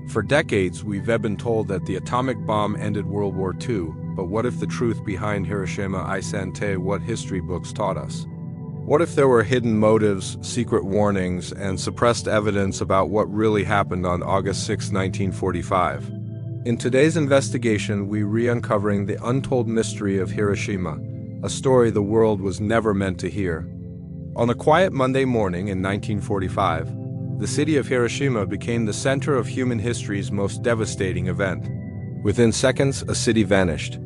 For decades, we've been told that the atomic bomb ended World War II, but what if the truth behind Hiroshima isn't what history books taught us? What if there were hidden motives, secret warnings, and suppressed evidence about what really happened on August 6, 1945? In today's investigation, we uncovering the untold mystery of Hiroshima, a story the world was never meant to hear. On a quiet Monday morning in 1945, the city of Hiroshima became the center of human history's most devastating event. Within seconds, a city vanished.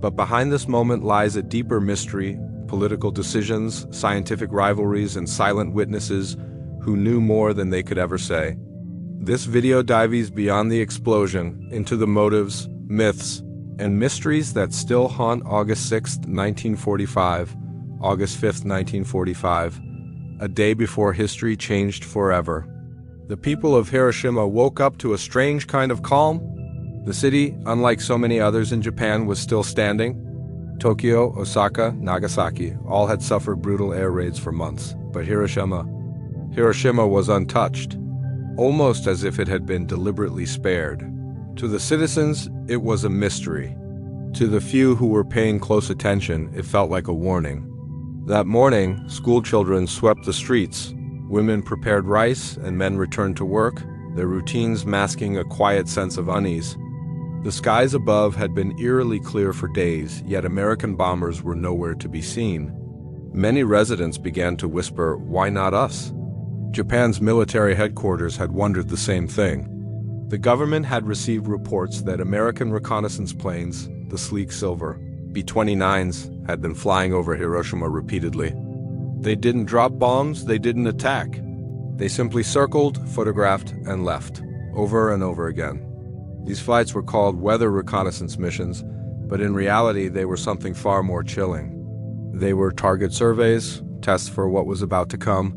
But behind this moment lies a deeper mystery: political decisions, scientific rivalries, and silent witnesses who knew more than they could ever say. This video dives beyond the explosion into the motives, myths, and mysteries that still haunt August 6, 1945, August 5, 1945, a day before history changed forever. The people of Hiroshima woke up to a strange kind of calm. The city, unlike so many others in Japan, was still standing. Tokyo, Osaka, Nagasaki all had suffered brutal air raids for months, but Hiroshima was untouched, almost as if it had been deliberately spared. To the citizens, it was a mystery. To the few who were paying close attention, it felt like a warning. That morning, school children swept the streets, women prepared rice, and men returned to work, their routines masking a quiet sense of unease. The skies above had been eerily clear for days, yet American bombers were nowhere to be seen. Many residents began to whisper, "Why not us?" Japan's military headquarters had wondered the same thing. The government had received reports that American reconnaissance planes, the sleek silver B-29s, had been flying over Hiroshima repeatedly. They didn't drop bombs, they didn't attack. They simply circled, photographed, and left, over and over again. These flights were called weather reconnaissance missions, but in reality they were something far more chilling. They were target surveys, tests for what was about to come.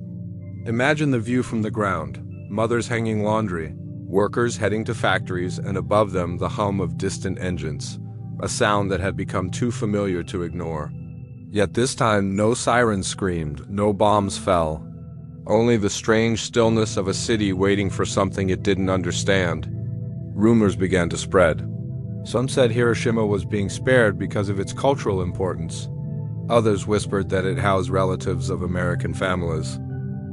Imagine the view from the ground: mothers hanging laundry, workers heading to factories, and above them the hum of distant engines, a sound that had become too familiar to ignore. Yet this time no sirens screamed, no bombs fell. Only the strange stillness of a city waiting for something it didn't understand. Rumors began to spread. Some said Hiroshima was being spared because of its cultural importance. Others whispered that it housed relatives of American families.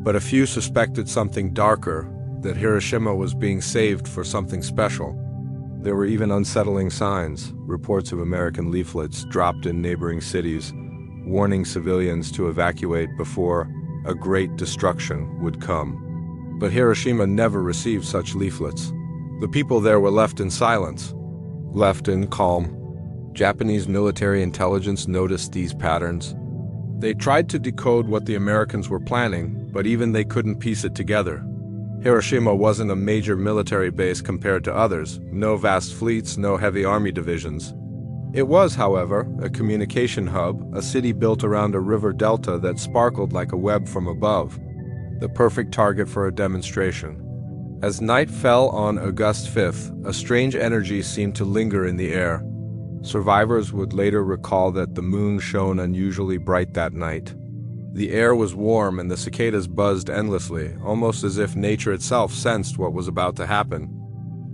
But a few suspected something darker, that Hiroshima was being saved for something special. There were even unsettling signs, reports of American leaflets dropped in neighboring cities, warning civilians to evacuate before a great destruction would come. But Hiroshima never received such leaflets. The people there were left in silence, left in calm. Japanese military intelligence noticed these patterns. They tried to decode what the Americans were planning, but even they couldn't piece it together. Hiroshima wasn't a major military base compared to others, no vast fleets, no heavy army divisions. It was, however, a communication hub, a city built around a river delta that sparkled like a web from above, the perfect target for a demonstration. As night fell on August 5th, a strange energy seemed to linger in the air. Survivors would later recall that the moon shone unusually bright that night. The air was warm and the cicadas buzzed endlessly, almost as if nature itself sensed what was about to happen.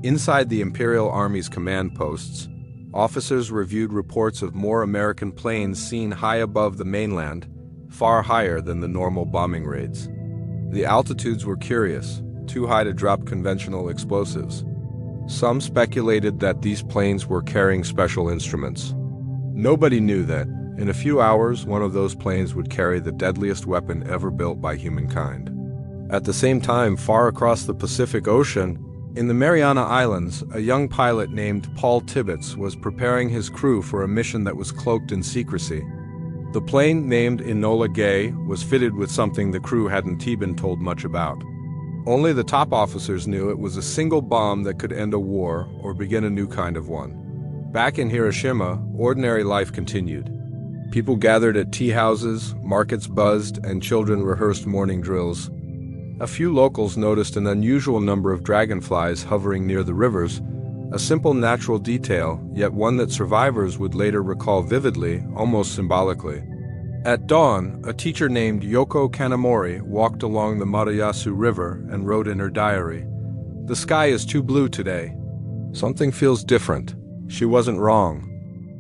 Inside the Imperial Army's command posts, officers reviewed reports of more American planes seen high above the mainland, far higher than the normal bombing raids. The altitudes were curious, too high to drop conventional explosives. Some speculated that these planes were carrying special instruments. Nobody knew that, in a few hours, one of those planes would carry the deadliest weapon ever built by humankind. At the same time, far across the Pacific Ocean, in the Mariana Islands, a young pilot named Paul Tibbets was preparing his crew for a mission that was cloaked in secrecy. The plane, named Enola Gay, was fitted with something the crew hadn't been told much about. Only the top officers knew it was a single bomb that could end a war or begin a new kind of one. Back in Hiroshima, ordinary life continued. People gathered at tea houses, markets buzzed, and children rehearsed morning drills. A few locals noticed an unusual number of dragonflies hovering near the rivers, a simple natural detail, yet one that survivors would later recall vividly, almost symbolically. At dawn, a teacher named Yoko Kanamori walked along the Marayasu River and wrote in her diary, The sky is too blue today. Something feels different. She wasn't wrong.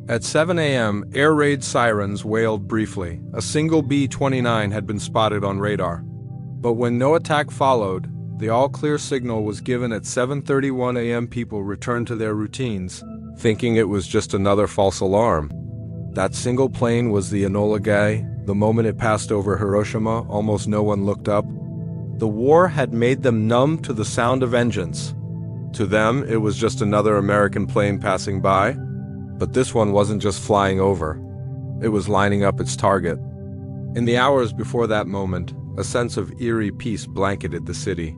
At 7 a.m., air raid sirens wailed briefly. A single B-29 had been spotted on radar. But when no attack followed, the all-clear signal was given at 7:31 a.m. People returned to their routines, thinking it was just another false alarm. That single plane was the Enola guy. The moment it passed over Hiroshima, almost no one looked up. The war had made them numb to the sound of engines. To them, it was just another American plane passing by. But this one wasn't just flying over. It was lining up its target. In the hours before that moment, a sense of eerie peace blanketed the city.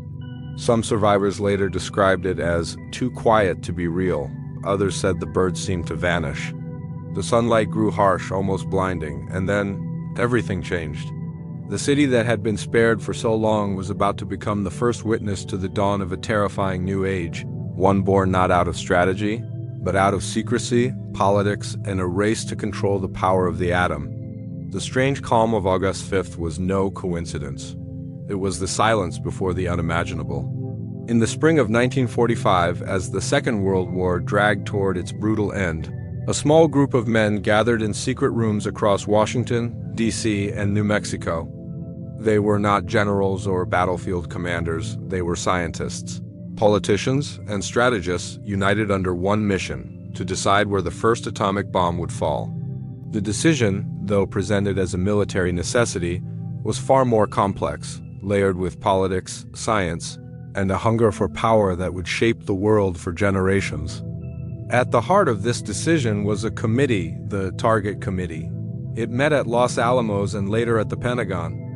Some survivors later described it as too quiet to be real. Others said the birds seemed to vanish. The sunlight grew harsh, almost blinding, and then everything changed. The city that had been spared for so long was about to become the first witness to the dawn of a terrifying new age, one born not out of strategy, but out of secrecy, politics, and a race to control the power of the atom. The strange calm of August 5th was no coincidence. It was the silence before the unimaginable. In the spring of 1945, as the Second World War dragged toward its brutal end, a small group of men gathered in secret rooms across Washington, D.C., and New Mexico. They were not generals or battlefield commanders, they were scientists. Politicians and strategists united under one mission: to decide where the first atomic bomb would fall. The decision, though presented as a military necessity, was far more complex, layered with politics, science, and a hunger for power that would shape the world for generations. At the heart of this decision was a committee, the Target Committee. It met at Los Alamos and later at the Pentagon.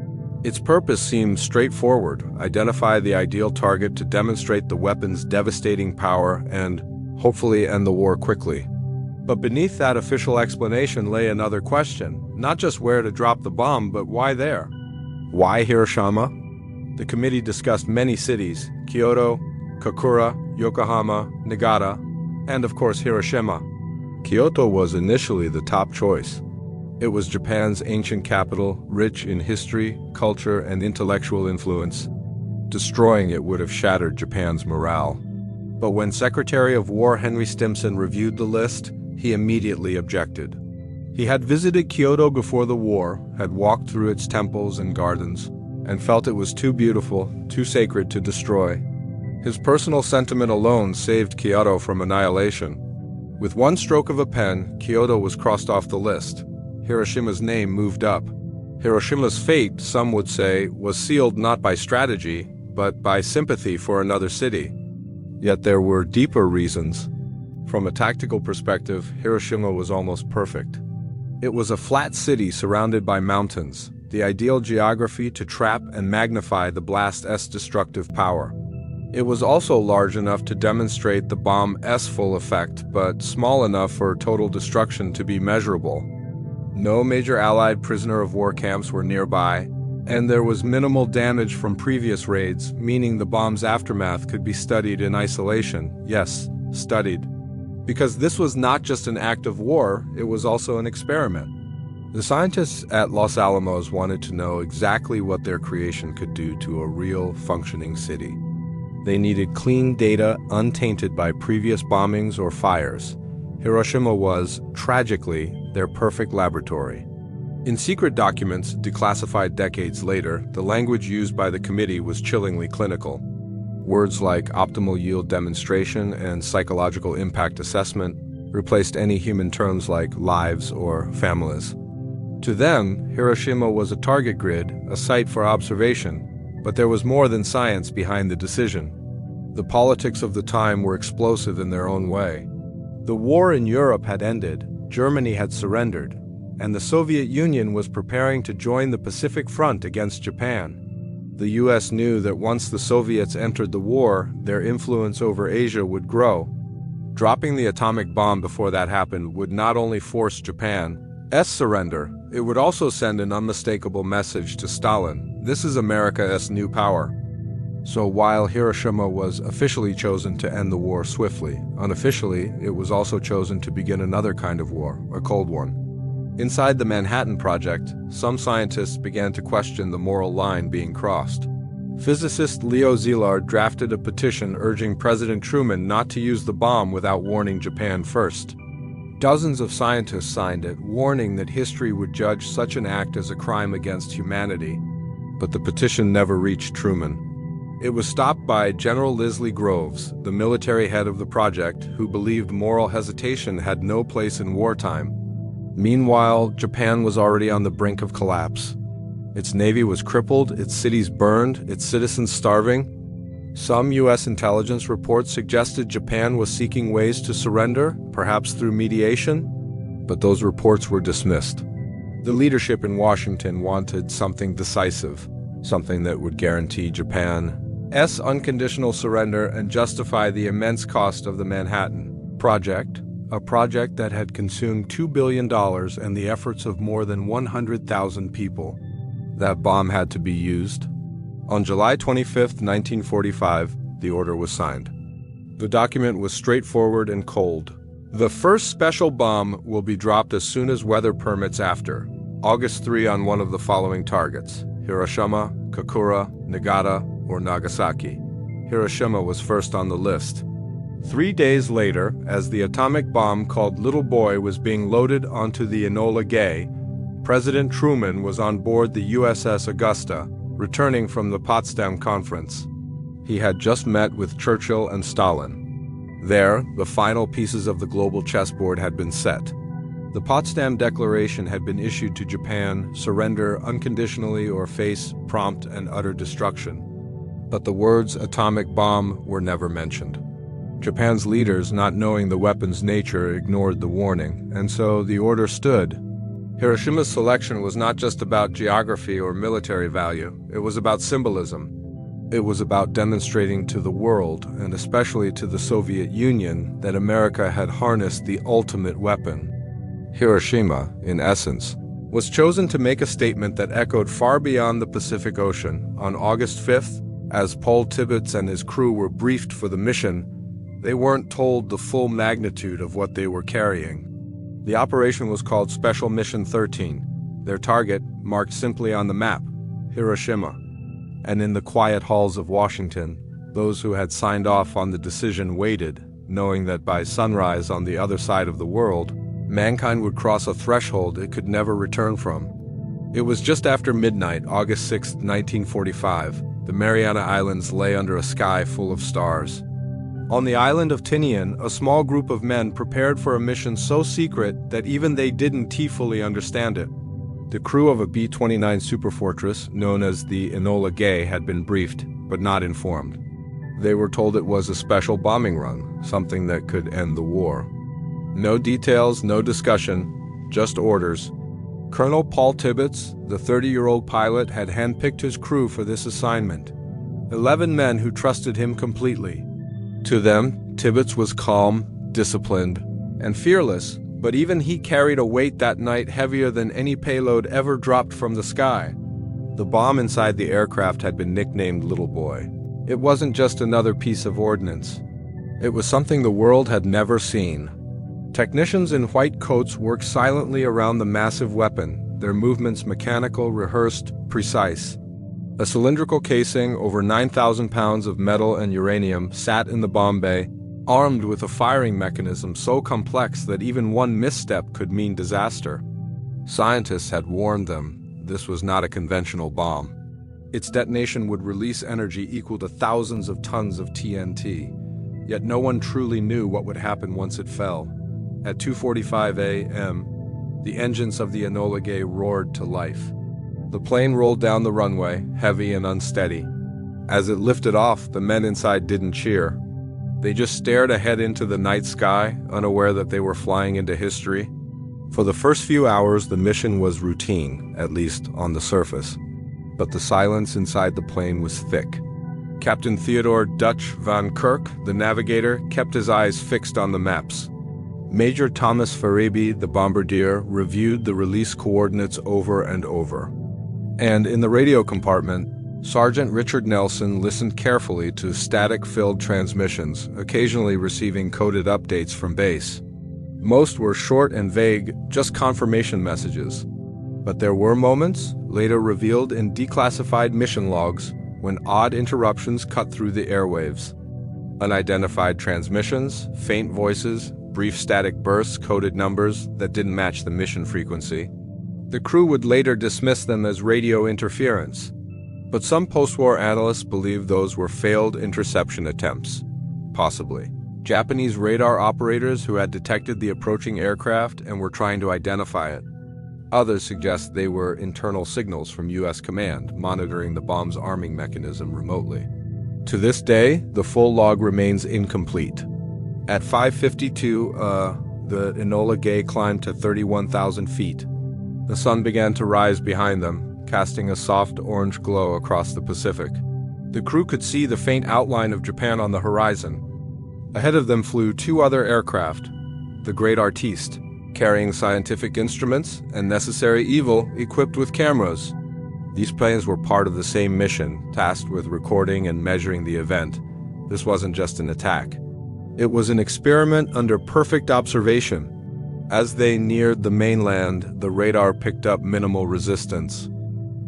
Its purpose seemed straightforward: identify the ideal target to demonstrate the weapon's devastating power and, hopefully, end the war quickly. But beneath that official explanation lay another question: not just where to drop the bomb, but why there? Why Hiroshima? The committee discussed many cities: Kyoto, Kokura, Yokohama, Niigata, and of course Hiroshima. Kyoto was initially the top choice. It was Japan's ancient capital, rich in history, culture, and intellectual influence. Destroying it would have shattered Japan's morale. But when Secretary of War Henry Stimson reviewed the list, he immediately objected. He had visited Kyoto before the war, had walked through its temples and gardens, and felt it was too beautiful, too sacred to destroy. His personal sentiment alone saved Kyoto from annihilation. With one stroke of a pen, Kyoto was crossed off the list. Hiroshima's name moved up. Hiroshima's fate, some would say, was sealed not by strategy, but by sympathy for another city. Yet there were deeper reasons. From a tactical perspective, Hiroshima was almost perfect. It was a flat city surrounded by mountains, the ideal geography to trap and magnify the blast's destructive power. It was also large enough to demonstrate the bomb's full effect, but small enough for total destruction to be measurable. No major Allied prisoner of war camps were nearby, and there was minimal damage from previous raids, meaning the bomb's aftermath could be studied in isolation. Yes, studied. Because this was not just an act of war, it was also an experiment. The scientists at Los Alamos wanted to know exactly what their creation could do to a real, functioning city. They needed clean data untainted by previous bombings or fires. Hiroshima was, tragically, their perfect laboratory. In secret documents, declassified decades later, the language used by the committee was chillingly clinical. Words like optimal yield demonstration and psychological impact assessment replaced any human terms like lives or families. To them, Hiroshima was a target grid, a site for observation, but there was more than science behind the decision. The politics of the time were explosive in their own way. The war in Europe had ended, Germany had surrendered, and the Soviet Union was preparing to join the Pacific Front against Japan. The US knew that once the Soviets entered the war, their influence over Asia would grow. Dropping the atomic bomb before that happened would not only force Japan's surrender, it would also send an unmistakable message to Stalin: this is America's new power. So while Hiroshima was officially chosen to end the war swiftly, unofficially, it was also chosen to begin another kind of war, a cold one. Inside the Manhattan Project, some scientists began to question the moral line being crossed. Physicist Leo Szilard drafted a petition urging President Truman not to use the bomb without warning Japan first. Dozens of scientists signed it, warning that history would judge such an act as a crime against humanity. But the petition never reached Truman. It was stopped by General Leslie Groves, the military head of the project, who believed moral hesitation had no place in wartime. Meanwhile, Japan was already on the brink of collapse. Its navy was crippled, its cities burned, its citizens starving. Some U.S. intelligence reports suggested Japan was seeking ways to surrender, perhaps through mediation, but those reports were dismissed. The leadership in Washington wanted something decisive, something that would guarantee Japan's unconditional surrender and justify the immense cost of the Manhattan Project, a project that had consumed $2 billion and the efforts of more than 100,000 people. That bomb had to be used. On July 25, 1945, the order was signed. The document was straightforward and cold. The first special bomb will be dropped as soon as weather permits after August 3 on one of the following targets: Hiroshima, Kokura, Niigata, or Nagasaki. Hiroshima was first on the list. 3 days later, as the atomic bomb called Little Boy was being loaded onto the Enola Gay, President Truman was on board the USS Augusta, returning from the Potsdam Conference. He had just met with Churchill and Stalin. There, the final pieces of the global chessboard had been set. The Potsdam Declaration had been issued to Japan: surrender unconditionally or face prompt and utter destruction. But the words atomic bomb were never mentioned. Japan's leaders, not knowing the weapon's nature, ignored the warning, and so the order stood. Hiroshima's selection was not just about geography or military value, it was about symbolism. It was about demonstrating to the world, and especially to the Soviet Union, that America had harnessed the ultimate weapon. Hiroshima, in essence, was chosen to make a statement that echoed far beyond the Pacific Ocean. On August 5th, as Paul Tibbets and his crew were briefed for the mission, they weren't told the full magnitude of what they were carrying. The operation was called Special Mission 13. Their target, marked simply on the map, Hiroshima. And in the quiet halls of Washington, those who had signed off on the decision waited, knowing that by sunrise on the other side of the world, mankind would cross a threshold it could never return from. It was just after midnight, August 6, 1945. The Mariana Islands lay under a sky full of stars. On the island of Tinian, a small group of men prepared for a mission so secret that even they didn't fully understand it. The crew of a B-29 superfortress, known as the Enola Gay, had been briefed, but not informed. They were told it was a special bombing run, something that could end the war. No details, no discussion, just orders. Colonel Paul Tibbets, the 30-year-old pilot, had handpicked his crew for this assignment. 11 men who trusted him completely. To them, Tibbets was calm, disciplined, and fearless, but even he carried a weight that night heavier than any payload ever dropped from the sky. The bomb inside the aircraft had been nicknamed Little Boy. It wasn't just another piece of ordnance. It was something the world had never seen. Technicians in white coats worked silently around the massive weapon, their movements mechanical, rehearsed, precise. A cylindrical casing, over 9,000 pounds of metal and uranium, sat in the bomb bay, armed with a firing mechanism so complex that even one misstep could mean disaster. Scientists had warned them this was not a conventional bomb. Its detonation would release energy equal to thousands of tons of TNT, yet no one truly knew what would happen once it fell. At 2:45 a.m., the engines of the Enola Gay roared to life. The plane rolled down the runway, heavy and unsteady. As it lifted off, the men inside didn't cheer. They just stared ahead into the night sky, unaware that they were flying into history. For the first few hours, the mission was routine, at least on the surface. But the silence inside the plane was thick. Captain Theodore Dutch van Kirk, the navigator, kept his eyes fixed on the maps. Major Thomas Farabi, the bombardier, reviewed the release coordinates over and over. And in the radio compartment, Sergeant Richard Nelson listened carefully to static-filled transmissions, occasionally receiving coded updates from base. Most were short and vague, just confirmation messages. But there were moments, later revealed in declassified mission logs, when odd interruptions cut through the airwaves. Unidentified transmissions, faint voices, brief static bursts coded numbers that didn't match the mission frequency. The crew would later dismiss them as radio interference, but some post-war analysts believe those were failed interception attempts. Possibly. Japanese radar operators who had detected the approaching aircraft and were trying to identify it. Others suggest they were internal signals from U.S. command monitoring the bomb's arming mechanism remotely. To this day, the full log remains incomplete. At 5:52, the Enola Gay climbed to 31,000 feet. The sun began to rise behind them, casting a soft orange glow across the Pacific. The crew could see the faint outline of Japan on the horizon. Ahead of them flew two other aircraft, the Great Artiste, carrying scientific instruments and necessary evil equipped with cameras. These planes were part of the same mission, tasked with recording and measuring the event. This wasn't just an attack. It was an experiment under perfect observation. As they neared the mainland, the radar picked up minimal resistance.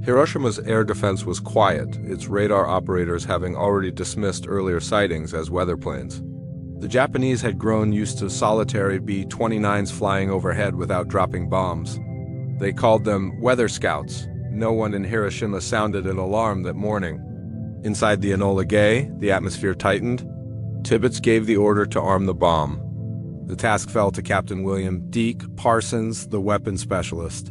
Hiroshima's air defense was quiet, its radar operators having already dismissed earlier sightings as weather planes. The Japanese had grown used to solitary B-29s flying overhead without dropping bombs. They called them weather scouts. No one in Hiroshima sounded an alarm that morning. Inside the Enola Gay, the atmosphere tightened. Tibbets gave the order to arm the bomb. The task fell to Captain William Deke Parsons, the weapons specialist.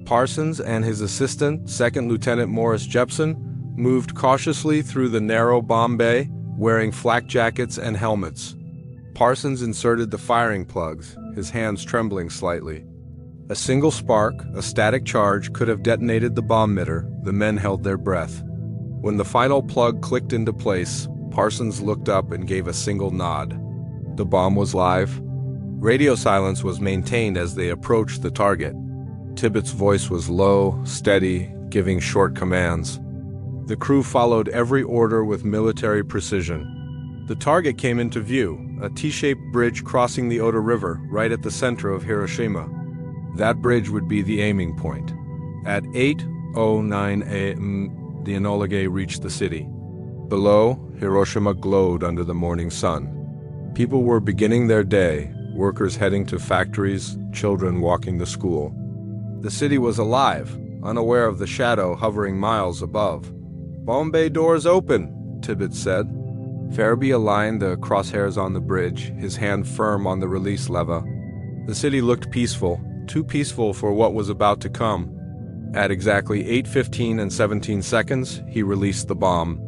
Parsons and his assistant, Second Lieutenant Morris Jepson, moved cautiously through the narrow bomb bay, wearing flak jackets and helmets. Parsons inserted the firing plugs, his hands trembling slightly. A single spark, a static charge, could have detonated the bomb emitter. The men held their breath. When the final plug clicked into place, Parsons looked up and gave a single nod. The bomb was live. Radio silence was maintained as they approached the target. Tibbet's voice was low, steady, giving short commands. The crew followed every order with military precision. The target came into view, a T-shaped bridge crossing the Oda River, right at the center of Hiroshima. That bridge would be the aiming point. At 8:09 a.m., the Enola Gay reached the city. Below, Hiroshima glowed under the morning sun. People were beginning their day, workers heading to factories, children walking to school. The city was alive, unaware of the shadow hovering miles above. "Bomb bay doors open," Tibbet said. Farabee aligned the crosshairs on the bridge, his hand firm on the release lever. The city looked peaceful, too peaceful for what was about to come. At exactly 8:15 and 17 seconds, he released the bomb.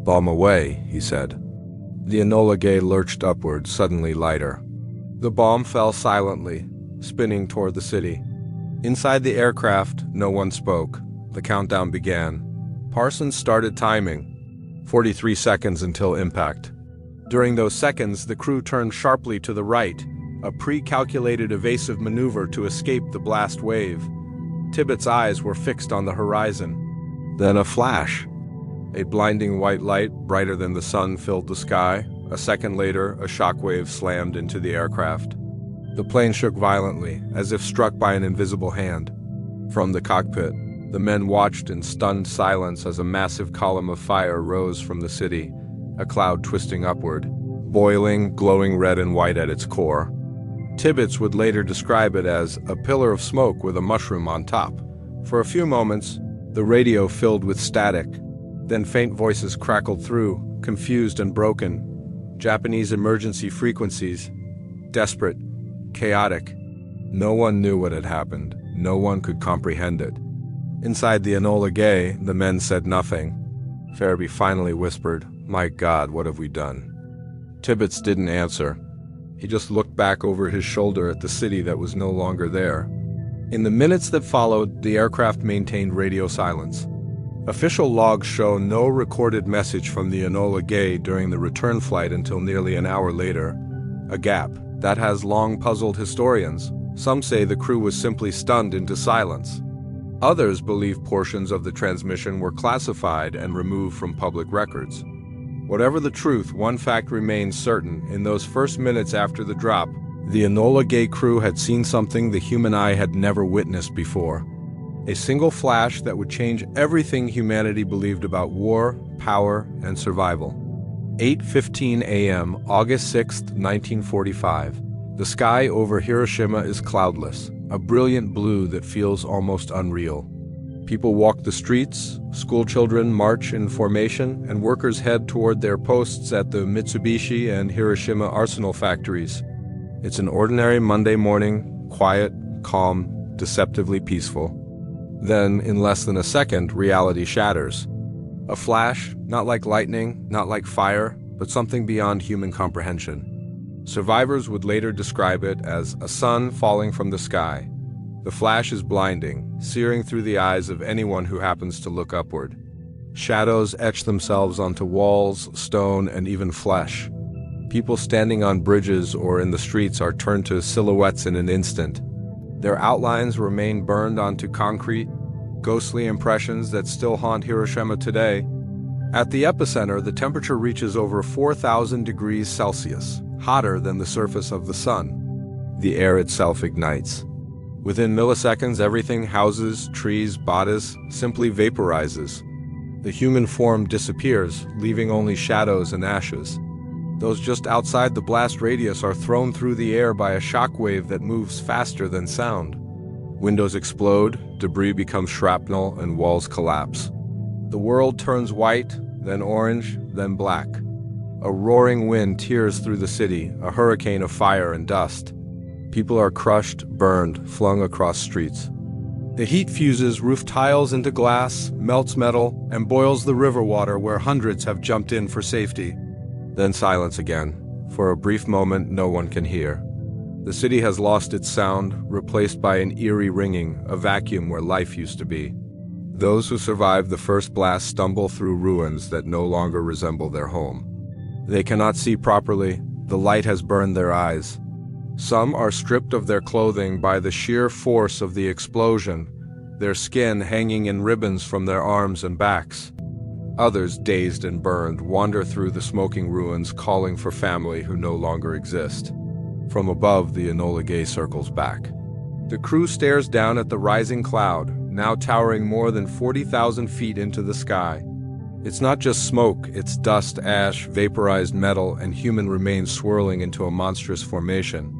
"Bomb away," he said. The Enola Gay lurched upward, suddenly lighter. The bomb fell silently, spinning toward the city. Inside the aircraft, no one spoke. The countdown began. Parsons started timing. 43 seconds until impact. During those seconds, the crew turned sharply to the right, a pre-calculated evasive maneuver to escape the blast wave. Tibbet's eyes were fixed on the horizon. Then a flash. A blinding white light, brighter than the sun, filled the sky. A second later, a shockwave slammed into the aircraft. The plane shook violently, as if struck by an invisible hand. From the cockpit, the men watched in stunned silence as a massive column of fire rose from the city, a cloud twisting upward, boiling, glowing red and white at its core. Tibbets would later describe it as a pillar of smoke with a mushroom on top. For a few moments, the radio filled with static. Then faint voices crackled through, confused and broken. Japanese emergency frequencies, desperate, chaotic. No one knew what had happened. No one could comprehend it. Inside the Enola Gay, the men said nothing. Farabee finally whispered, "My God, what have we done?" Tibbets didn't answer. He just looked back over his shoulder at the city that was no longer there. In the minutes that followed, the aircraft maintained radio silence. Official logs show no recorded message from the Enola Gay during the return flight until nearly an hour later. A gap that has long puzzled historians. Some say the crew was simply stunned into silence. Others believe portions of the transmission were classified and removed from public records. Whatever the truth, one fact remains certain. In those first minutes after the drop, the Enola Gay crew had seen something the human eye had never witnessed before. A single flash that would change everything humanity believed about war, power, and survival. 8:15 a.m., August 6, 1945. The sky over Hiroshima is cloudless, a brilliant blue that feels almost unreal. People walk the streets, schoolchildren march in formation, and workers head toward their posts at the Mitsubishi and Hiroshima arsenal factories. It's an ordinary Monday morning, quiet, calm, deceptively peaceful. Then, in less than a second, reality shatters. A flash, not like lightning, not like fire, but something beyond human comprehension. Survivors would later describe it as a sun falling from the sky. The flash is blinding, searing through the eyes of anyone who happens to look upward. Shadows etch themselves onto walls, stone, and even flesh. People standing on bridges or in the streets are turned to silhouettes in an instant. Their outlines remain burned onto concrete, ghostly impressions that still haunt Hiroshima today. At the epicenter, the temperature reaches over 4,000 degrees Celsius, hotter than the surface of the sun. The air itself ignites. Within milliseconds, everything, houses, trees, bodies, simply vaporizes. The human form disappears, leaving only shadows and ashes. Those just outside the blast radius are thrown through the air by a shockwave that moves faster than sound. Windows explode, debris becomes shrapnel, and walls collapse. The world turns white, then orange, then black. A roaring wind tears through the city, a hurricane of fire and dust. People are crushed, burned, flung across streets. The heat fuses roof tiles into glass, melts metal, and boils the river water where hundreds have jumped in for safety. Then silence again. For a brief moment, no one can hear. The city has lost its sound, replaced by an eerie ringing, a vacuum where life used to be. Those who survived the first blast stumble through ruins that no longer resemble their home. They cannot see properly. The light has burned their eyes. Some are stripped of their clothing by the sheer force of the explosion, their skin hanging in ribbons from their arms and backs. Others, dazed and burned, wander through the smoking ruins, calling for family who no longer exist. From above, the Enola gate circles back. The crew stares down at the rising cloud, now towering more than 40,000 feet into the sky. It's not just smoke, it's dust, ash, vaporized metal, and human remains swirling into a monstrous formation.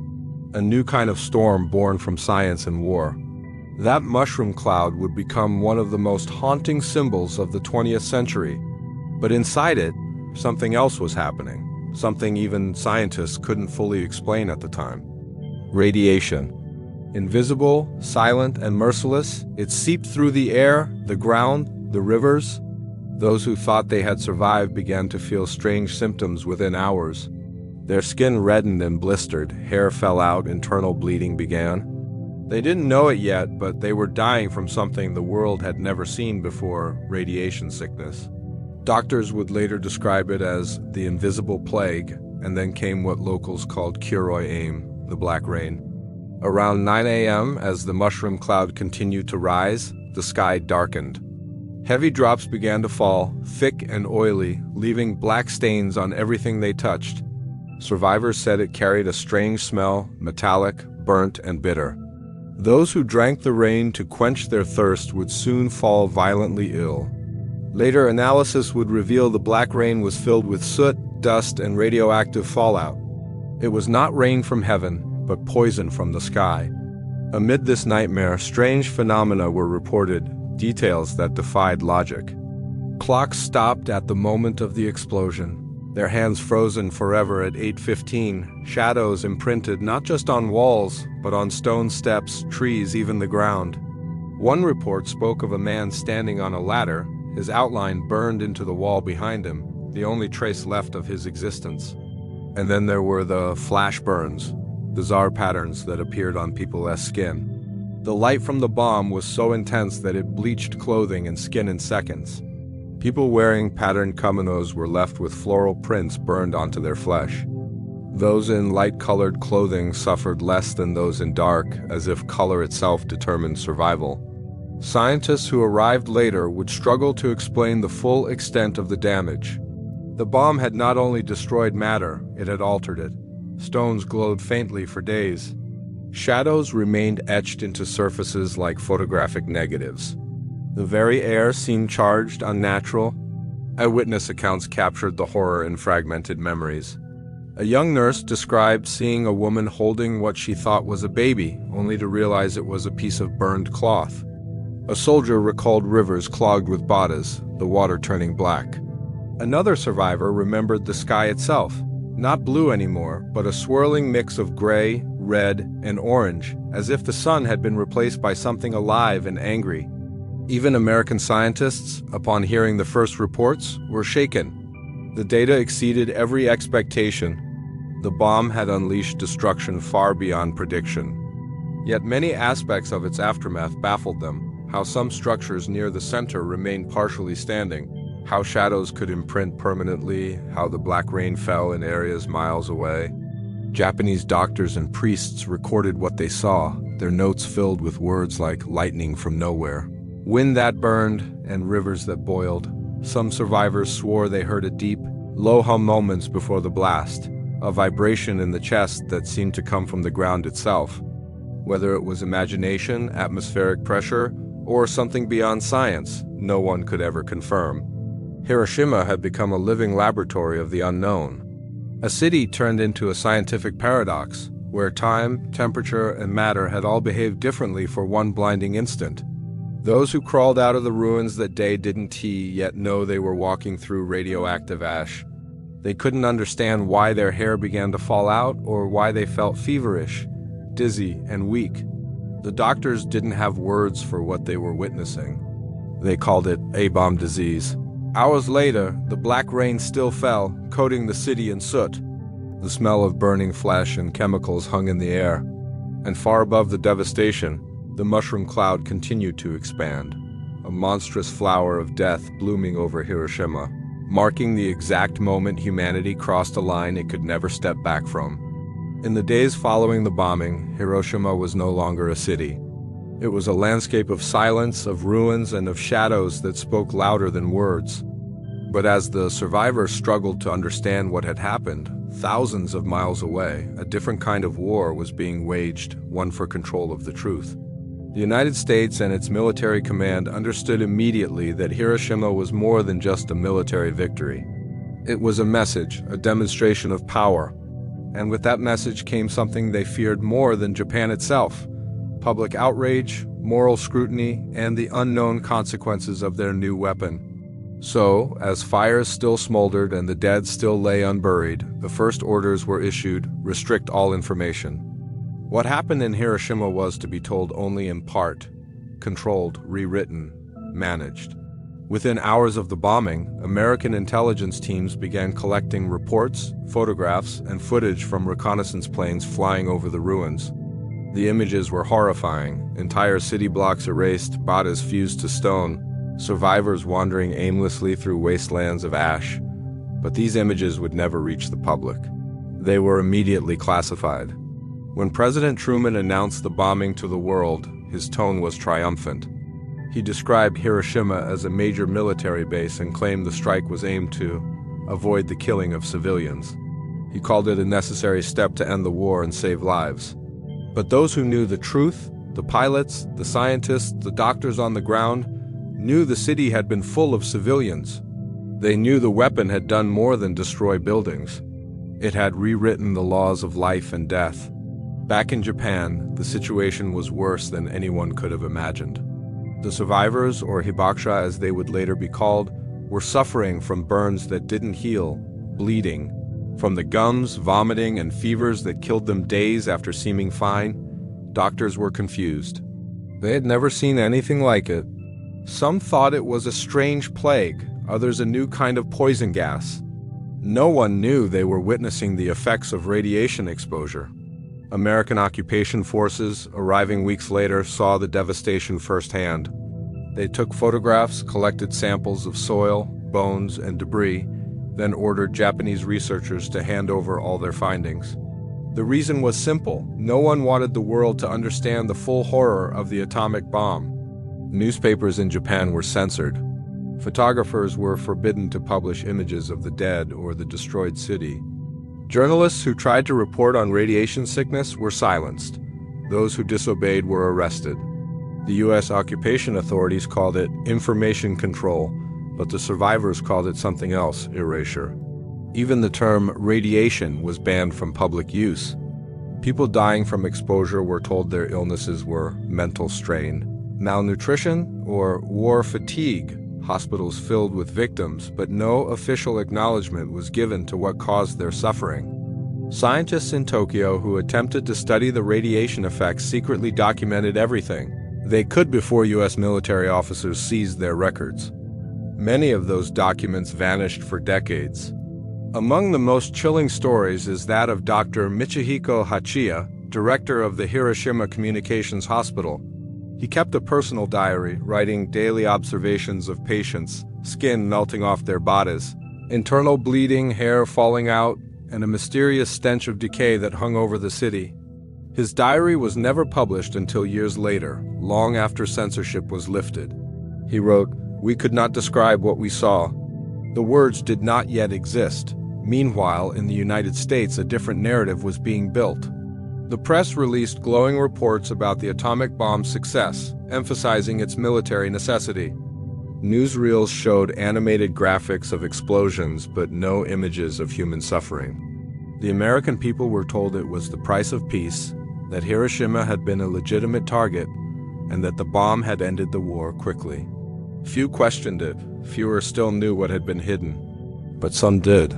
A new kind of storm born from science and war. That mushroom cloud would become one of the most haunting symbols of the 20th century. But inside it, something else was happening, something even scientists couldn't fully explain at the time. Radiation. Invisible, silent, and merciless, it seeped through the air, the ground, the rivers. Those who thought they had survived began to feel strange symptoms within hours. Their skin reddened and blistered, hair fell out, internal bleeding began. They didn't know it yet, but they were dying from something the world had never seen before, radiation sickness. Doctors would later describe it as the invisible plague, and then came what locals called Kuroi aim, the black rain. Around 9 a.m., as the mushroom cloud continued to rise, the sky darkened. Heavy drops began to fall, thick and oily, leaving black stains on everything they touched. Survivors said it carried a strange smell, metallic, burnt, and bitter. Those who drank the rain to quench their thirst would soon fall violently ill. Later analysis would reveal the black rain was filled with soot, dust, and radioactive fallout. It was not rain from heaven, but poison from the sky. Amid this nightmare, strange phenomena were reported, details that defied logic. Clocks stopped at the moment of the explosion. Their hands frozen forever at 8:15, shadows imprinted not just on walls, but on stone steps, trees, even the ground. One report spoke of a man standing on a ladder, his outline burned into the wall behind him, the only trace left of his existence. And then there were the flash burns, bizarre patterns that appeared on people's skin. The light from the bomb was so intense that it bleached clothing and skin in seconds. People wearing patterned kimonos were left with floral prints burned onto their flesh. Those in light-colored clothing suffered less than those in dark, as if color itself determined survival. Scientists who arrived later would struggle to explain the full extent of the damage. The bomb had not only destroyed matter, it had altered it. Stones glowed faintly for days. Shadows remained etched into surfaces like photographic negatives. The very air seemed charged, unnatural. Eyewitness accounts captured the horror in fragmented memories. A young nurse described seeing a woman holding what she thought was a baby, only to realize it was a piece of burned cloth. A soldier recalled rivers clogged with bodas, the water turning black. Another survivor remembered the sky itself, not blue anymore, but a swirling mix of gray, red, and orange, as if the sun had been replaced by something alive and angry. Even American scientists, upon hearing the first reports, were shaken. The data exceeded every expectation. The bomb had unleashed destruction far beyond prediction. Yet many aspects of its aftermath baffled them. How some structures near the center remained partially standing, how shadows could imprint permanently, how the black rain fell in areas miles away. Japanese doctors and priests recorded what they saw, their notes filled with words like lightning from nowhere, wind that burned, and rivers that boiled. Some survivors swore they heard a deep, low hum moments before the blast, a vibration in the chest that seemed to come from the ground itself. Whether it was imagination, atmospheric pressure, or something beyond science, no one could ever confirm. Hiroshima had become a living laboratory of the unknown. A city turned into a scientific paradox, where time, temperature, and matter had all behaved differently for one blinding instant. Those who crawled out of the ruins that day didn't yet know they were walking through radioactive ash. They couldn't understand why their hair began to fall out or why they felt feverish, dizzy, and weak. The doctors didn't have words for what they were witnessing. They called it A-bomb disease. Hours later, the black rain still fell, coating the city in soot. The smell of burning flesh and chemicals hung in the air. And far above the devastation, the mushroom cloud continued to expand, a monstrous flower of death blooming over Hiroshima, marking the exact moment humanity crossed a line it could never step back from. In the days following the bombing, Hiroshima was no longer a city. It was a landscape of silence, of ruins, and of shadows that spoke louder than words. But as the survivors struggled to understand what had happened, thousands of miles away, a different kind of war was being waged, one for control of the truth. The United States and its military command understood immediately that Hiroshima was more than just a military victory. It was a message, a demonstration of power. And with that message came something they feared more than Japan itself: public outrage, moral scrutiny, and the unknown consequences of their new weapon. So, as fires still smoldered and the dead still lay unburied, the first orders were issued: restrict all information. What happened in Hiroshima was to be told only in part, controlled, rewritten, managed. Within hours of the bombing, American intelligence teams began collecting reports, photographs, and footage from reconnaissance planes flying over the ruins. The images were horrifying: entire city blocks erased, bodas fused to stone, survivors wandering aimlessly through wastelands of ash. But these images would never reach the public. They were immediately classified. When President Truman announced the bombing to the world, his tone was triumphant. He described Hiroshima as a major military base and claimed the strike was aimed to avoid the killing of civilians. He called it a necessary step to end the war and save lives. But those who knew the truth, the pilots, the scientists, the doctors on the ground, knew the city had been full of civilians. They knew the weapon had done more than destroy buildings. It had rewritten the laws of life and death. Back in Japan, the situation was worse than anyone could have imagined. The survivors, or hibakusha as they would later be called, were suffering from burns that didn't heal, bleeding. From the gums, vomiting, and fevers that killed them days after seeming fine, doctors were confused. They had never seen anything like it. Some thought it was a strange plague, others a new kind of poison gas. No one knew they were witnessing the effects of radiation exposure. American occupation forces, arriving weeks later, saw the devastation firsthand. They took photographs, collected samples of soil, bones, and debris, then ordered Japanese researchers to hand over all their findings. The reason was simple: no one wanted the world to understand the full horror of the atomic bomb. Newspapers in Japan were censored. Photographers were forbidden to publish images of the dead or the destroyed city. Journalists who tried to report on radiation sickness were silenced. Those who disobeyed were arrested. The U.S. occupation authorities called it information control, but the survivors called it something else, erasure. Even the term radiation was banned from public use. People dying from exposure were told their illnesses were mental strain, malnutrition, or war fatigue, hospitals filled with victims, but no official acknowledgement was given to what caused their suffering. Scientists in Tokyo who attempted to study the radiation effects secretly documented everything they could before U.S. military officers seized their records. Many of those documents vanished for decades. Among the most chilling stories is that of Dr. Michihiko Hachiya, director of the Hiroshima Communications Hospital. He kept a personal diary, writing daily observations of patients, skin melting off their bodies, internal bleeding, hair falling out, and a mysterious stench of decay that hung over the city. His diary was never published until years later, long after censorship was lifted. He wrote, "We could not describe what we saw. The words did not yet exist." Meanwhile, in the United States, a different narrative was being built. The press released glowing reports about the atomic bomb's success, emphasizing its military necessity. Newsreels showed animated graphics of explosions, but no images of human suffering. The American people were told it was the price of peace, that Hiroshima had been a legitimate target, and that the bomb had ended the war quickly. Few questioned it, fewer still knew what had been hidden. But some did.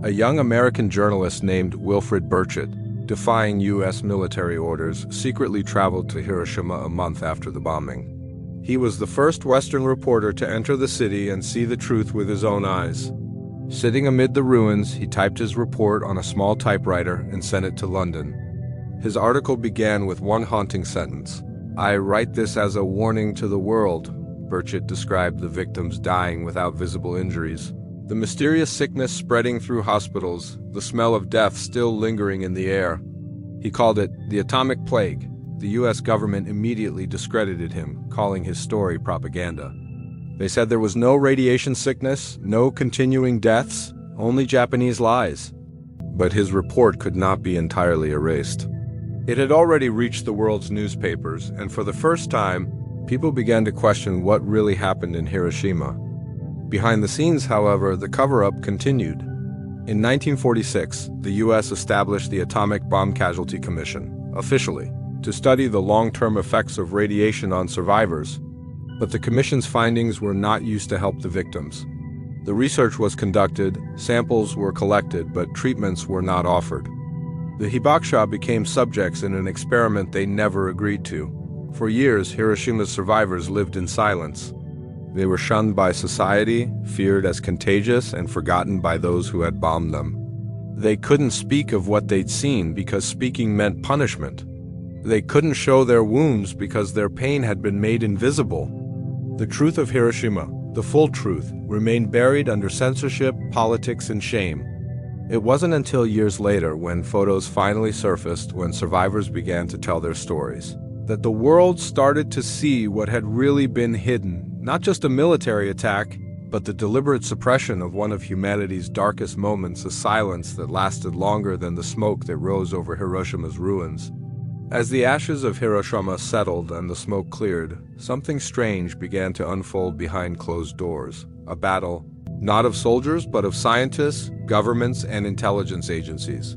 A young American journalist named Wilfred Burchett, defying U.S. military orders, secretly traveled to Hiroshima a month after the bombing. He was the first Western reporter to enter the city and see the truth with his own eyes. Sitting amid the ruins, he typed his report on a small typewriter and sent it to London. His article began with one haunting sentence. "I write this as a warning to the world." Burchett described the victims dying without visible injuries. The mysterious sickness spreading through hospitals, the smell of death still lingering in the air. He called it the atomic plague. The U.S. government immediately discredited him, calling his story propaganda. They said there was no radiation sickness, no continuing deaths, only Japanese lies. But his report could not be entirely erased. It had already reached the world's newspapers, and for the first time, people began to question what really happened in Hiroshima. Behind the scenes, however, the cover-up continued. In 1946, the U.S. established the Atomic Bomb Casualty Commission, officially, to study the long-term effects of radiation on survivors. But the commission's findings were not used to help the victims. The research was conducted, samples were collected, but treatments were not offered. The hibakusha became subjects in an experiment they never agreed to. For years, Hiroshima's survivors lived in silence. They were shunned by society, feared as contagious, and forgotten by those who had bombed them. They couldn't speak of what they'd seen because speaking meant punishment. They couldn't show their wounds because their pain had been made invisible. The truth of Hiroshima, the full truth, remained buried under censorship, politics, and shame. It wasn't until years later, when photos finally surfaced, when survivors began to tell their stories, that the world started to see what had really been hidden. Not just a military attack, but the deliberate suppression of one of humanity's darkest moments, a silence that lasted longer than the smoke that rose over Hiroshima's ruins. As the ashes of Hiroshima settled and the smoke cleared, something strange began to unfold behind closed doors. A battle, not of soldiers, but of scientists, governments, and intelligence agencies.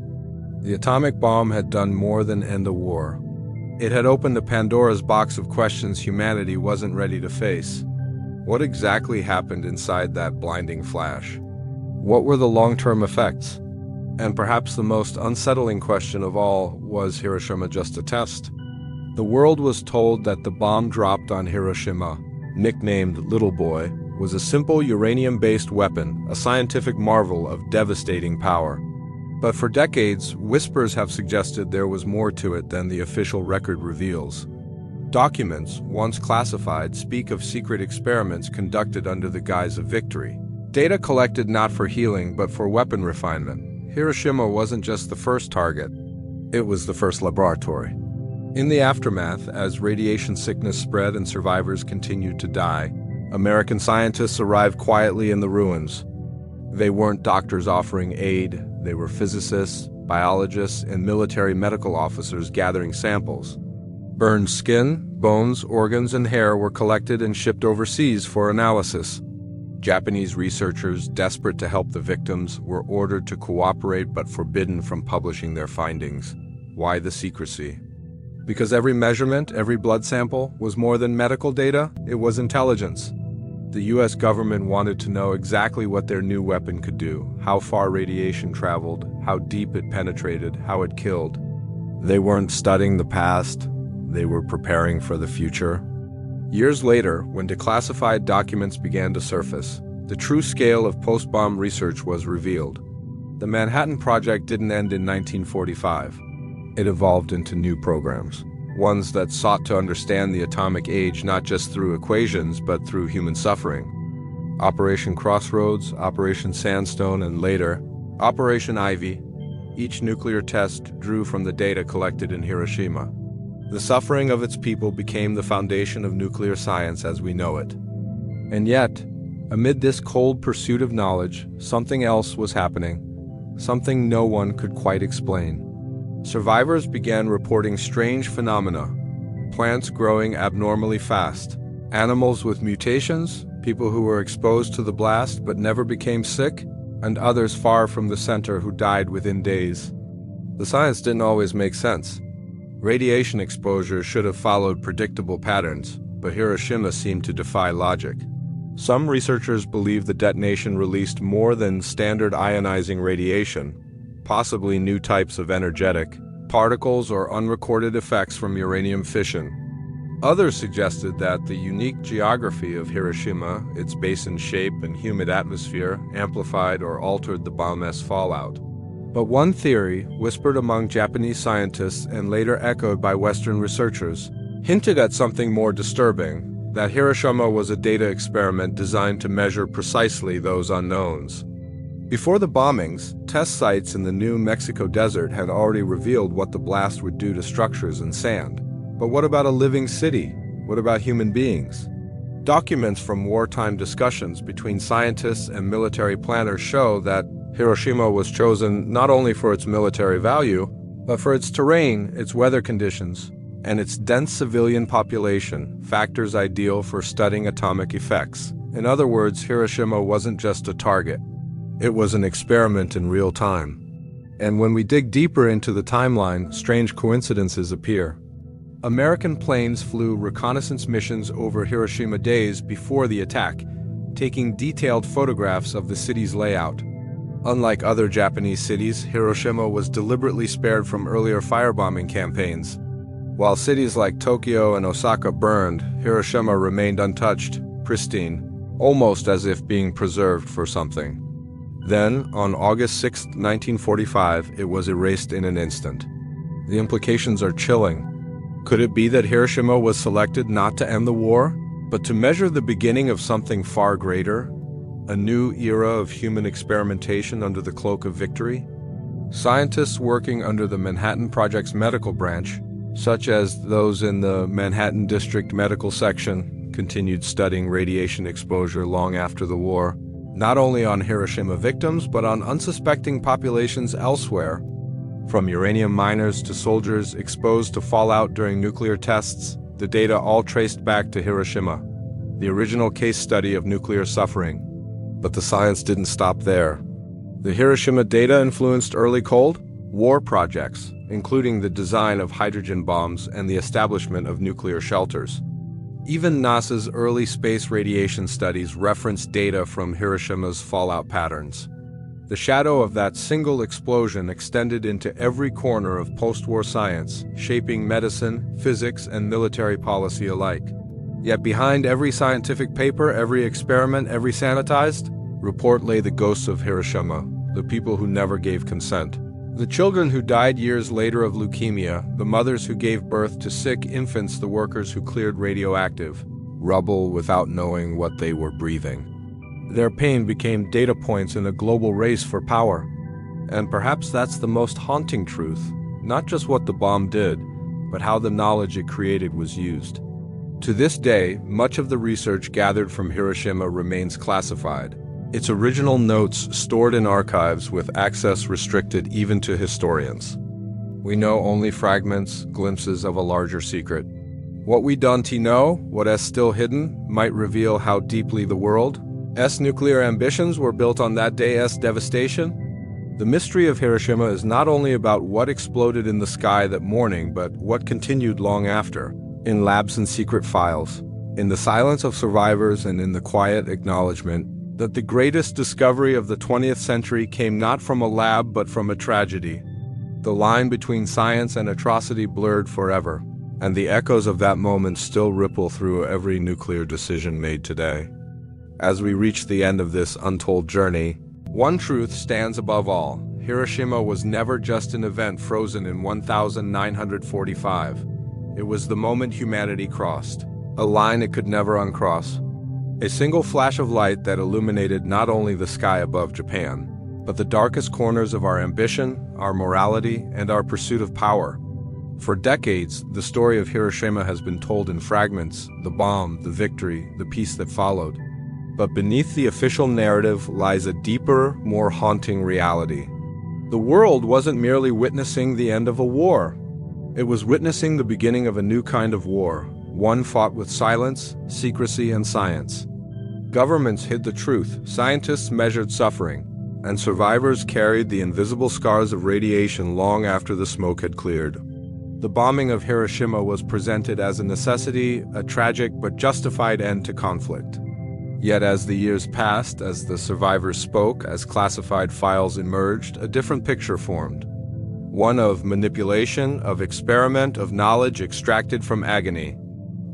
The atomic bomb had done more than end a war. It had opened a Pandora's box of questions humanity wasn't ready to face. What exactly happened inside that blinding flash? What were the long-term effects? And perhaps the most unsettling question of all, was Hiroshima just a test? The world was told that the bomb dropped on Hiroshima, nicknamed Little Boy, was a simple uranium-based weapon, a scientific marvel of devastating power. But for decades, whispers have suggested there was more to it than the official record reveals. Documents, once classified, speak of secret experiments conducted under the guise of victory. Data collected not for healing, but for weapon refinement. Hiroshima wasn't just the first target. It was the first laboratory. In the aftermath, as radiation sickness spread and survivors continued to die, American scientists arrived quietly in the ruins. They weren't doctors offering aid, they were physicists, biologists, and military medical officers gathering samples. Burned skin, bones, organs, and hair were collected and shipped overseas for analysis. Japanese researchers, desperate to help the victims, were ordered to cooperate but forbidden from publishing their findings. Why the secrecy? Because every measurement, every blood sample, was more than medical data, it was intelligence. The US government wanted to know exactly what their new weapon could do, how far radiation traveled, how deep it penetrated, how it killed. They weren't studying the past, they were preparing for the future. Years later, when declassified documents began to surface, the true scale of post-bomb research was revealed. The Manhattan Project didn't end in 1945. It evolved into new programs, ones that sought to understand the atomic age not just through equations but through human suffering. Operation Crossroads, Operation Sandstone, and later, Operation Ivy. Each nuclear test drew from the data collected in Hiroshima. The suffering of its people became the foundation of nuclear science as we know it. And yet, amid this cold pursuit of knowledge, something else was happening, something no one could quite explain. Survivors began reporting strange phenomena: plants growing abnormally fast, animals with mutations, people who were exposed to the blast but never became sick, and others far from the center who died within days. The science didn't always make sense. Radiation exposure should have followed predictable patterns, but Hiroshima seemed to defy logic. Some researchers believe the detonation released more than standard ionizing radiation, possibly new types of energetic particles or unrecorded effects from uranium fission. Others suggested that the unique geography of Hiroshima, its basin shape and humid atmosphere, amplified or altered the bomb's fallout. But one theory, whispered among Japanese scientists and later echoed by Western researchers, hinted at something more disturbing: that Hiroshima was a data experiment designed to measure precisely those unknowns. Before the bombings, test sites in the New Mexico desert had already revealed what the blast would do to structures and sand. But what about a living city? What about human beings? Documents from wartime discussions between scientists and military planners show that Hiroshima was chosen not only for its military value, but for its terrain, its weather conditions, and its dense civilian population, factors ideal for studying atomic effects. In other words, Hiroshima wasn't just a target. It was an experiment in real time. And when we dig deeper into the timeline, strange coincidences appear. American planes flew reconnaissance missions over Hiroshima days before the attack, taking detailed photographs of the city's layout. Unlike other Japanese cities, Hiroshima was deliberately spared from earlier firebombing campaigns. While cities like Tokyo and Osaka burned, Hiroshima remained untouched, pristine, almost as if being preserved for something. Then, on August 6, 1945, it was erased in an instant. The implications are chilling. Could it be that Hiroshima was selected not to end the war, but to measure the beginning of something far greater? A new era of human experimentation under the cloak of victory? Scientists working under the Manhattan Project's medical branch, such as those in the Manhattan District Medical Section, continued studying radiation exposure long after the war, not only on Hiroshima victims, but on unsuspecting populations elsewhere. From uranium miners to soldiers exposed to fallout during nuclear tests, the data all traced back to Hiroshima, the original case study of nuclear suffering. But the science didn't stop there. The Hiroshima data influenced early Cold War projects, including the design of hydrogen bombs and the establishment of nuclear shelters. Even NASA's early space radiation studies referenced data from Hiroshima's fallout patterns. The shadow of that single explosion extended into every corner of post-war science, shaping medicine, physics, and military policy alike. Yet behind every scientific paper, every experiment, every sanitized report lay the ghosts of Hiroshima, the people who never gave consent. The children who died years later of leukemia, the mothers who gave birth to sick infants, the workers who cleared radioactive rubble without knowing what they were breathing. Their pain became data points in a global race for power. And perhaps that's the most haunting truth, not just what the bomb did, but how the knowledge it created was used. To this day, much of the research gathered from Hiroshima remains classified, its original notes stored in archives with access restricted even to historians. We know only fragments, glimpses of a larger secret. What we don't know, what is still hidden, might reveal how deeply the world's nuclear ambitions were built on that day's devastation. The mystery of Hiroshima is not only about what exploded in the sky that morning, but what continued long after, in labs and secret files, in the silence of survivors and in the quiet acknowledgement that the greatest discovery of the 20th century came not from a lab but from a tragedy. The line between science and atrocity blurred forever, and the echoes of that moment still ripple through every nuclear decision made today. As we reach the end of this untold journey, one truth stands above all. Hiroshima was never just an event frozen in 1945. It was the moment humanity crossed, a line it could never uncross. A single flash of light that illuminated not only the sky above Japan, but the darkest corners of our ambition, our morality, and our pursuit of power. For decades, the story of Hiroshima has been told in fragments: the bomb, the victory, the peace that followed. But beneath the official narrative lies a deeper, more haunting reality. The world wasn't merely witnessing the end of a war. It was witnessing the beginning of a new kind of war, one fought with silence, secrecy, and science. Governments hid the truth, scientists measured suffering, and survivors carried the invisible scars of radiation long after the smoke had cleared. The bombing of Hiroshima was presented as a necessity, a tragic but justified end to conflict. Yet as the years passed, as the survivors spoke, as classified files emerged, a different picture formed. One of manipulation, of experiment, of knowledge extracted from agony.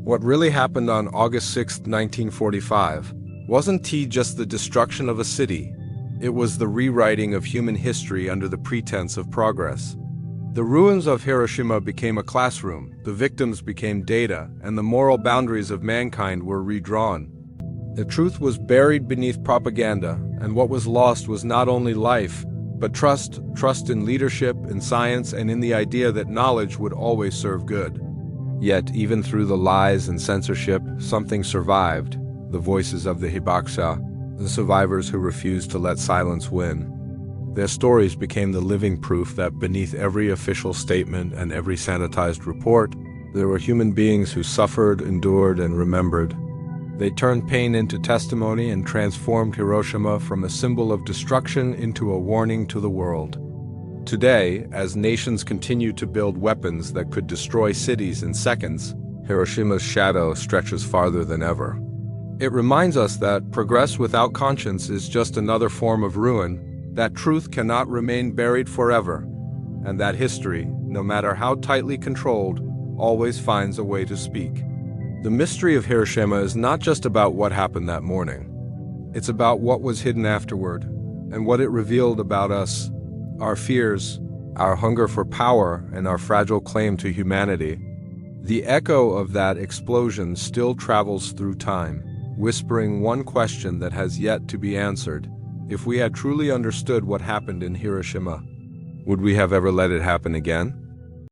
What really happened on August 6, 1945, wasn't just the destruction of a city. It was the rewriting of human history under the pretense of progress. The ruins of Hiroshima became a classroom, the victims became data, and the moral boundaries of mankind were redrawn. The truth was buried beneath propaganda, and what was lost was not only life, but trust in leadership, in science, and in the idea that knowledge would always serve good. Yet, even through the lies and censorship, something survived: the voices of the hibakusha, the survivors who refused to let silence win. Their stories became the living proof that beneath every official statement and every sanitized report, there were human beings who suffered, endured, and remembered. They turned pain into testimony and transformed Hiroshima from a symbol of destruction into a warning to the world. Today, as nations continue to build weapons that could destroy cities in seconds, Hiroshima's shadow stretches farther than ever. It reminds us that progress without conscience is just another form of ruin, that truth cannot remain buried forever, and that history, no matter how tightly controlled, always finds a way to speak. The mystery of Hiroshima is not just about what happened that morning. It's about what was hidden afterward, and what it revealed about us, our fears, our hunger for power, and our fragile claim to humanity. The echo of that explosion still travels through time, whispering one question that has yet to be answered. If we had truly understood what happened in Hiroshima, would we have ever let it happen again?